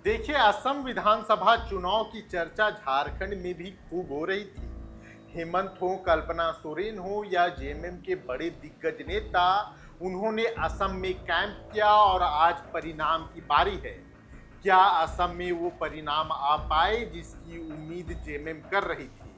देखिए, असम विधानसभा चुनाव की चर्चा झारखंड में भी खूब हो रही थी। हेमंत हो, कल्पना सोरेन हो या जेएमएम के बड़े दिग्गज नेता, उन्होंने असम में कैंप किया और आज परिणाम की बारी है। क्या असम में वो परिणाम आ पाए जिसकी उम्मीद जेएमएम कर रही थी?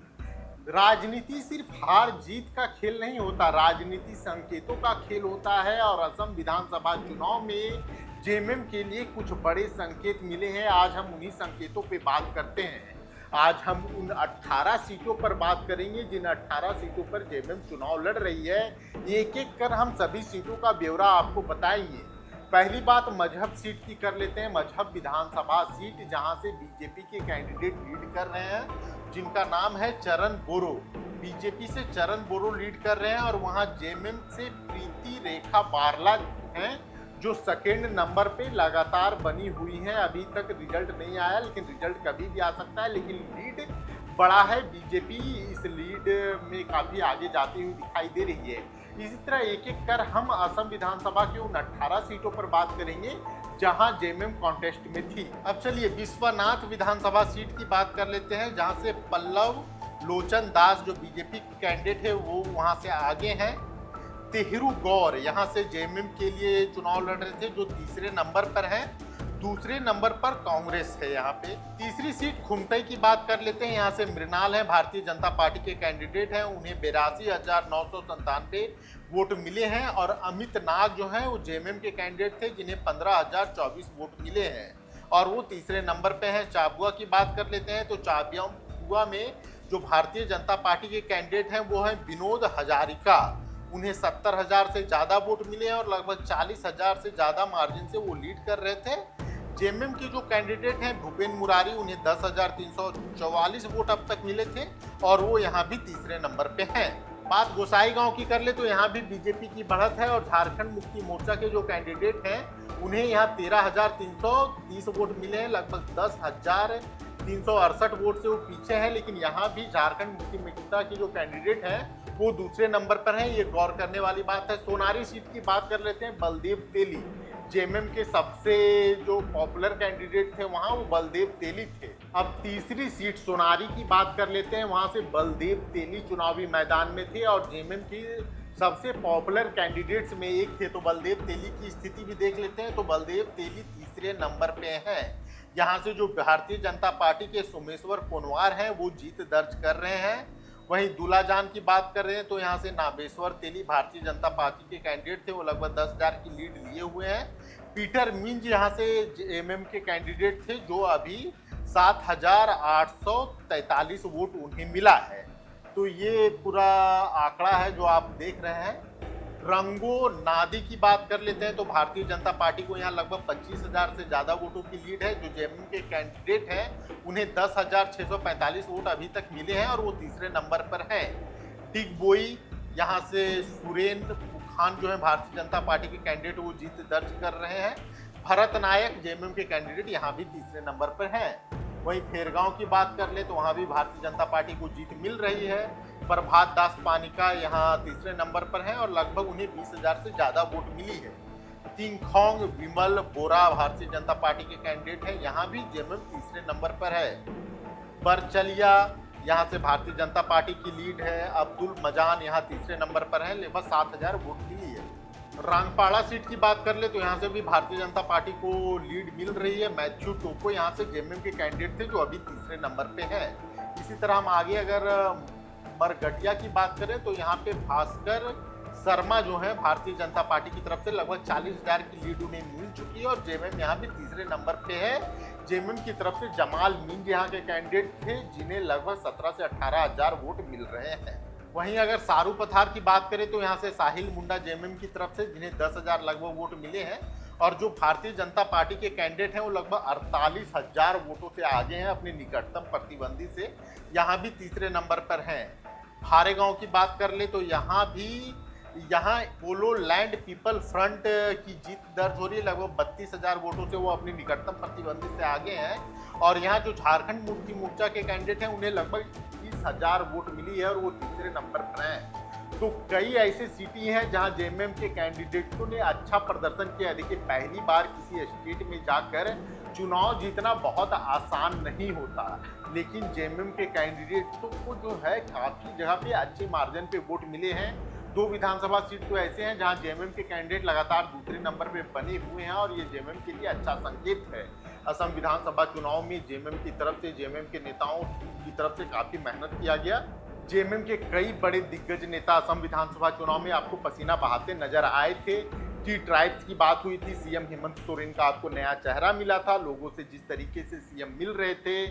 राजनीति सिर्फ हार जीत का खेल नहीं होता, राजनीति संकेतों का खेल होता है और असम विधानसभा चुनाव में जेएमएम के लिए कुछ बड़े संकेत मिले हैं। आज हम उन्हीं संकेतों पे बात करते हैं। आज हम उन 18 सीटों पर बात करेंगे जिन 18 सीटों पर जेएमएम चुनाव लड़ रही है। एक एक कर हम सभी सीटों का ब्यौरा आपको बताएंगे। पहली बात मजहब सीट की कर लेते हैं। मजहब विधानसभा सीट जहां से बीजेपी के कैंडिडेट लीड कर रहे हैं, जिनका नाम है चरण बोरो। बीजेपी से चरण बोरो लीड कर रहे हैं और वहां जेएमएम से प्रीति रेखा बारला हैं जो सेकेंड नंबर पे लगातार बनी हुई हैं। अभी तक रिजल्ट नहीं आया, लेकिन रिजल्ट कभी भी आ सकता है। लेकिन लीड बड़ा है, बीजेपी इस लीड में काफी आगे जाती हुई दिखाई दे रही है। इसी तरह एक एक कर हम असम विधानसभा की उन 18 सीटों पर बात करेंगे जहां जेएमएम कॉन्टेस्ट में थी। अब चलिए विश्वनाथ विधानसभा सीट की बात कर लेते हैं, जहां से पल्लव लोचन दास जो बीजेपी कैंडिडेट है वो वहां से आगे हैं। तेहरू गौर यहाँ से जेएमएम के लिए चुनाव लड़ रहे थे, जो तीसरे नंबर पर हैं। दूसरे नंबर पर कांग्रेस है। यहाँ पे तीसरी सीट खुमटई की बात कर लेते हैं। यहाँ से मृणाल है, भारतीय जनता पार्टी के कैंडिडेट हैं। उन्हें 82,997 वोट मिले हैं। और अमित नाग जो हैं वो जेएमएम के कैंडिडेट थे, जिन्हें 15,024 वोट मिले हैं और वो तीसरे नंबर पे हैं। चाबुआ की बात कर लेते हैं तो चाबुआ में जो भारतीय जनता पार्टी के कैंडिडेट हैं वो हैं विनोद हजारिका। उन्हें 70,000 से ज़्यादा वोट मिले हैं और लगभग 40,000 से ज़्यादा मार्जिन से वो लीड कर रहे थे। जेएमएम के जो कैंडिडेट हैं भूपेन मुरारी, उन्हें 10,344 वोट अब तक मिले थे और वो यहाँ भी तीसरे नंबर पे हैं। बात गोसाईगांव की कर ले तो यहाँ भी बीजेपी की बढ़त है और झारखंड मुक्ति मोर्चा के जो कैंडिडेट हैं उन्हें यहाँ 13,330 वोट मिले हैं। लगभग 10,368 वोट से वो पीछे हैं, लेकिन यहाँ भी झारखंड मुक्ति मोर्चा के जो कैंडिडेट हैं वो दूसरे नंबर पर हैं। ये गौर करने वाली बात है। सोनारी सीट की बात कर लेते हैं। बलदेव तेली जेएमएम के सबसे जो पॉपुलर कैंडिडेट थे वहां वो बलदेव तेली थे। अब तीसरी सीट सोनारी की बात कर लेते हैं। वहां से बलदेव तेली चुनावी मैदान में थे और जेएमएम की सबसे पॉपुलर कैंडिडेट्स में एक थे। तो बलदेव तेली की स्थिति भी देख लेते हैं। तो बलदेव तेली तीसरे नंबर पे हैं। यहाँ से जो भारतीय जनता पार्टी के सोमेश्वर पुनवार हैं वो जीत दर्ज कर रहे हैं। वहीं दुलाजान की बात कर रहे हैं तो यहाँ से नागेश्वर तेली भारतीय जनता पार्टी के कैंडिडेट थे, वो लगभग 10,000 की लीड लिए हुए हैं। पीटर मिंज यहाँ से जेएमएम के कैंडिडेट थे, जो अभी 7,843 वोट उन्हें मिला है। तो ये पूरा आंकड़ा है जो आप देख रहे हैं। रंगो नादी की बात कर लेते हैं तो भारतीय जनता पार्टी को यहाँ लगभग 25,000 से ज़्यादा वोटों की लीड है। जो जेएमएम के कैंडिडेट हैं उन्हें 10,645 वोट अभी तक मिले हैं और वो तीसरे नंबर पर हैं। टिगबोई यहाँ से सुरेंद्र खान जो है भारतीय जनता पार्टी के कैंडिडेट वो जीत दर्ज कर रहे हैं। भरत नायक जेएमएम के कैंडिडेट यहाँ भी तीसरे नंबर पर हैं। वहीं फेरगांव की बात कर ले तो वहाँ भी भारतीय जनता पार्टी को जीत मिल रही है। प्रभात दास पानिका यहाँ तीसरे नंबर पर हैं और लगभग उन्हें 20,000 से ज़्यादा वोट मिली है। तिंगखोंग विमल बोरा भारतीय जनता पार्टी के कैंडिडेट हैं, यहाँ भी जेएमएम तीसरे नंबर पर है। बरचलिया यहाँ से भारतीय जनता पार्टी की लीड है। अब्दुल मजान यहाँ तीसरे नंबर पर है, लगभग 7,000 वोट मिली है। रांगपाड़ा सीट की बात कर ले तो यहाँ से भी भारतीय जनता पार्टी को लीड मिल रही है। मैथ्यू टोको यहाँ से जेएमएम के कैंडिडेट थे, जो अभी तीसरे नंबर पे है। इसी तरह हम आगे अगर मरगटिया की बात करें तो यहाँ पे भास्कर शर्मा जो है भारतीय जनता पार्टी की तरफ से लगभग 40,000 की लीड उन्हें मिल चुकी है और जेएमएम यहाँ भी तीसरे नंबर पे है। जेएमएम की तरफ से जमाल मिंज यहाँ के कैंडिडेट थे, जिन्हें लगभग 17 से 18,000 वोट मिल रहे हैं। वहीं अगर सारू पथार की बात करें तो यहाँ से साहिल मुंडा जेएमएम की तरफ से, जिन्हें 10,000 लगभग वोट मिले हैं और जो भारतीय जनता पार्टी के कैंडिडेट हैं वो लगभग 48,000 वोटों से आगे हैं अपने निकटतम प्रतिद्वंदी से, यहाँ भी तीसरे नंबर पर हैं। हारेगांव की बात कर ले तो यहाँ पोलो लैंड पीपल फ्रंट की जीत दर्ज हो रही है। लगभग 32,000 वोटों से वो अपने निकटतम प्रतिद्वंदी से आगे हैं। और यहाँ जो झारखंड मुक्ति मोर्चा के कैंडिडेट हैं उन्हें लगभग 20,000 वोट मिली है और वो तीसरे नंबर पर हैं। तो कई ऐसी सीटें हैं जहां जेएमएम के कैंडिडेट्स ने अच्छा प्रदर्शन किया। देखिए, पहली बार किसी स्टेट में जाकर चुनाव जीतना बहुत आसान नहीं होता, लेकिन जेएमएम के कैंडिडेट्स को जो है काफ़ी जगह पे अच्छे मार्जिन पे वोट मिले हैं। 2 विधानसभा सीट तो ऐसे हैं जहां जेएमएम के कैंडिडेट लगातार दूसरे नंबर पे बने हुए हैं और ये जेएमएम के लिए अच्छा संकेत है। असम विधानसभा चुनाव में जेएमएम की तरफ से, जेएमएम के नेताओं की तरफ से काफ़ी मेहनत किया गया। जेएमएम के कई बड़े दिग्गज नेता असम विधानसभा चुनाव में आपको पसीना बहाते नजर आए थे। टी ट्राइब्स की बात हुई थी, सीएम हेमंत सोरेन का आपको नया चेहरा मिला था। लोगों से जिस तरीके से सीएम मिल रहे थे,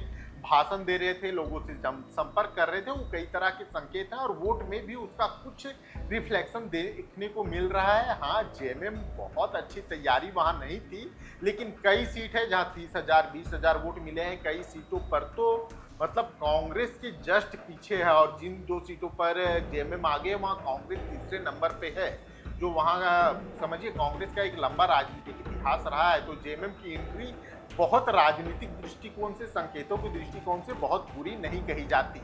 भाषण दे रहे थे, लोगों से संपर्क कर रहे थे, वो कई तरह के संकेत हैं और वोट में भी उसका कुछ रिफ्लेक्शन देखने को मिल रहा है। हाँ, जेएमएम बहुत अच्छी तैयारी वहाँ नहीं थी, लेकिन कई सीट है जहाँ 30,000 20,000 वोट मिले हैं। कई सीटों पर तो मतलब कांग्रेस के जस्ट पीछे है और जिन 2 सीटों पर जेएमएम आगे है वहाँ कांग्रेस तीसरे नंबर पे है। जो वहाँ समझिए कांग्रेस का एक लंबा राजनीतिक इतिहास रहा है, तो जेएमएम की एंट्री बहुत राजनीतिक दृष्टिकोण से, संकेतों के दृष्टिकोण से बहुत बुरी नहीं कही जाती।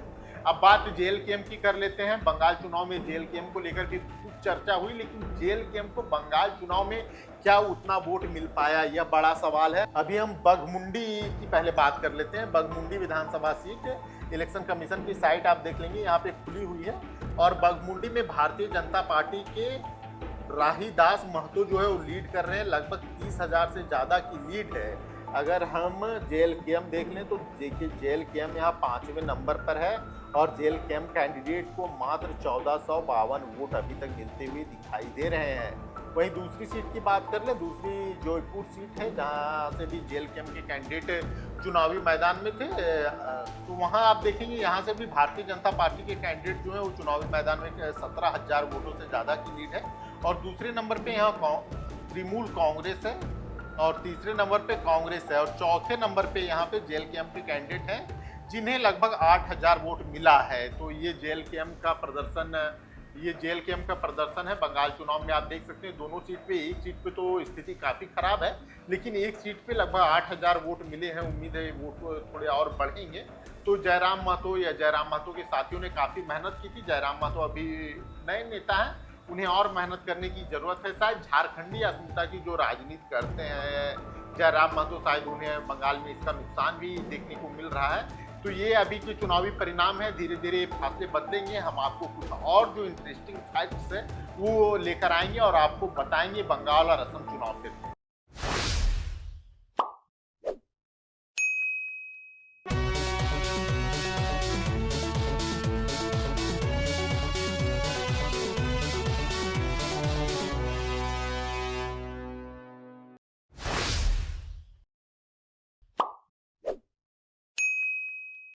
अब बात जेएलकेएम की कर लेते हैं। बंगाल चुनाव में जेएलकेएम को लेकर भी खूब चर्चा हुई, लेकिन जेएलकेएम को बंगाल चुनाव में क्या उतना वोट मिल पाया, यह बड़ा सवाल है। अभी हम बघमुंडी की पहले बात कर लेते हैं। बघमुंडी विधानसभा सीट इलेक्शन कमीशन की साइट आप देख लेंगे, यहाँ पे खुली हुई है और बघमुंडी में भारतीय जनता पार्टी के राहीदास महतो जो है वो लीड कर रहे हैं। लगभग 30,000 से ज़्यादा की लीड है। अगर हम जेएलकेएम देख लें तो देखिए जेएलकेएम यहाँ 5वें नंबर पर है और जेएलकेएम कैंडिडेट को मात्र 1452 वोट अभी तक मिलते हुए दिखाई दे रहे हैं। वहीं दूसरी सीट की बात कर लें, दूसरी जौनपुर सीट है जहाँ से भी जेएलकेएम के कैंडिडेट चुनावी मैदान में थे। तो वहाँ आप देखेंगे यहाँ से भी भारतीय जनता पार्टी के कैंडिडेट जो है वो चुनावी मैदान में 17,000 वोटों से ज़्यादा की लीड है। और दूसरे नंबर पे यहाँ तृणमूल कांग्रेस है और तीसरे नंबर पे कांग्रेस है और चौथे नंबर पे यहाँ पे जेएलकेएम के कैंडिडेट हैं जिन्हें लगभग 8,000 वोट मिला है। तो ये जेएलकेएम का प्रदर्शन है बंगाल चुनाव में। आप देख सकते हैं दोनों सीट पे, एक सीट पे तो स्थिति काफ़ी खराब है, लेकिन एक सीट पे लगभग 8,000 वोट मिले हैं। उम्मीद है वोट थोड़े और बढ़ेंगे। तो जयराम महतो के साथियों ने काफ़ी मेहनत की थी। जयराम महतो अभी नए नेता हैं, उन्हें और मेहनत करने की जरूरत है। शायद झारखंडी अस्मिता की जो राजनीति करते हैं जयराम महतो, शायद उन्हें बंगाल में इसका नुकसान भी देखने को मिल रहा है। तो ये अभी के चुनावी परिणाम है, धीरे धीरे फासले बदलेंगे। हम आपको कुछ और जो इंटरेस्टिंग फैक्ट्स है वो लेकर आएंगे और आपको बताएंगे बंगाल और असम चुनाव से।